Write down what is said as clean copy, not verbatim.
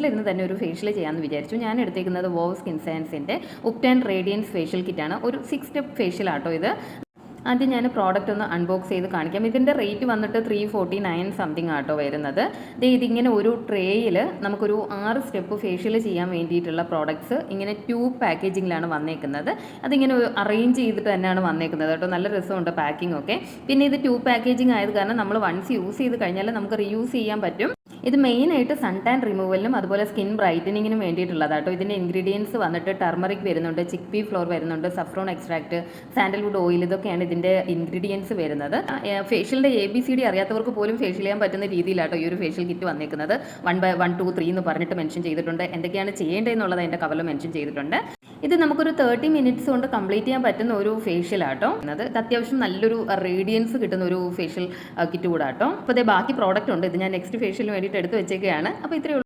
വീട്ടിലിരുന്ന് തന്നെ ഒരു ഫേഷ്യൽ ചെയ്യാമെന്ന് വിചാരിച്ചു. ഞാൻ എടുത്തേക്കുന്നത് വോവ് സ്കിൻ സയൻസിൻ്റെ ഉപ്റ്റാൻ റേഡിയൻസ് ഫേഷ്യൽ കിറ്റാണ്. ഒരു 6 സ്റ്റെപ്പ് ഫേഷ്യൽ ആട്ടോ ഇത്. ആദ്യം ഞാൻ പ്രോഡക്റ്റ് ഒന്ന് അൺബോക്സ് ചെയ്ത് കാണിക്കാം. ഇതിൻ്റെ റേറ്റ് വന്നിട്ട് 349 സംതിങ് ആട്ടോ വരുന്നത്. ഇതിങ്ങനെ ഒരു ട്രേയിൽ നമുക്കൊരു 6 സ്റ്റെപ്പ് ഫേഷ്യൽ ചെയ്യാൻ വേണ്ടിയിട്ടുള്ള പ്രോഡക്ട്സ് ഇങ്ങനെ ട്യൂബ് പാക്കേജിങ്ങിലാണ് വന്നേക്കുന്നത്. അതിങ്ങനെ അറേഞ്ച് ചെയ്തിട്ട് തന്നെയാണ് വന്നേക്കുന്നത് കേട്ടോ. നല്ല രസമുണ്ട് പാക്കിംഗ് ഒക്കെ. പിന്നെ ഇത് ട്യൂബ് പാക്കേജിങ് ആയത് കാരണം നമ്മൾ വൺസ് യൂസ് ചെയ്ത് കഴിഞ്ഞാൽ നമുക്ക് റീയൂസ് ചെയ്യാൻ പറ്റും. ഇത് മെയിനായിട്ട് സൺ ടാൻ റിമൂവലിനും അതുപോലെ സ്കിൻ ബ്രൈറ്റനിങ്ങിനും വേണ്ടിയിട്ടുള്ളതാട്ടോ. ഇതിൻ്റെ ഇൻഗ്രീഡിയൻസ് വന്നിട്ട് ടർമറിക് വരുന്നുണ്ട്, ചിക്ക് പീ ഫ്ലോർ വരുന്നുണ്ട്, സഫ്രോൺ എക്സ്ട്രാക്ട്, സാൻഡൽവുഡ് ഓയിൽ, ഇതൊക്കെയാണ് ഇതിൻ്റെ ഇൻഗ്രീഡിയൻസ് വരുന്നത്. ഫേഷ്യലിൻ്റെ ABCD അറിയാത്തവർക്ക് പോലും ഫേഷ്യൽ ചെയ്യാൻ പറ്റുന്ന രീതിയിലാട്ടോ ഈ ഒരു ഫേഷ്യൽ കിറ്റ് വന്നേക്കുന്നത്. 1 by 1 2 3 എന്ന് പറഞ്ഞിട്ട് മെൻഷൻ ചെയ്തിട്ടുണ്ട്. എന്തൊക്കെയാണ് ചെയ്യേണ്ടതെന്നുള്ളത് അതിൻ്റെ കവറിൽ മെൻഷൻ ചെയ്തിട്ടുണ്ട്. ഇത് നമുക്കൊരു 30 മിനിറ്റ്സ് കൊണ്ട് കംപ്ലീറ്റ് ചെയ്യാൻ പറ്റുന്ന ഒരു ഫേഷ്യൽ ആട്ടോ. ഇത് അത്യാവശ്യം നല്ലൊരു റേഡിയൻസ് കിട്ടുന്ന ഒരു ഫേഷ്യൽ കിറ്റ് കൂടാട്ടോ. അപ്പോൾ ബാക്കി പ്രോഡക്റ്റ് ഉണ്ട്. ഇത് ഞാൻ നെക്സ്റ്റ് ഫേഷ്യലിന് വേണ്ടിയിട്ട് എടുത്ത് വെച്ചേക്കുകയാണ്. അപ്പോൾ ഇത്രയേ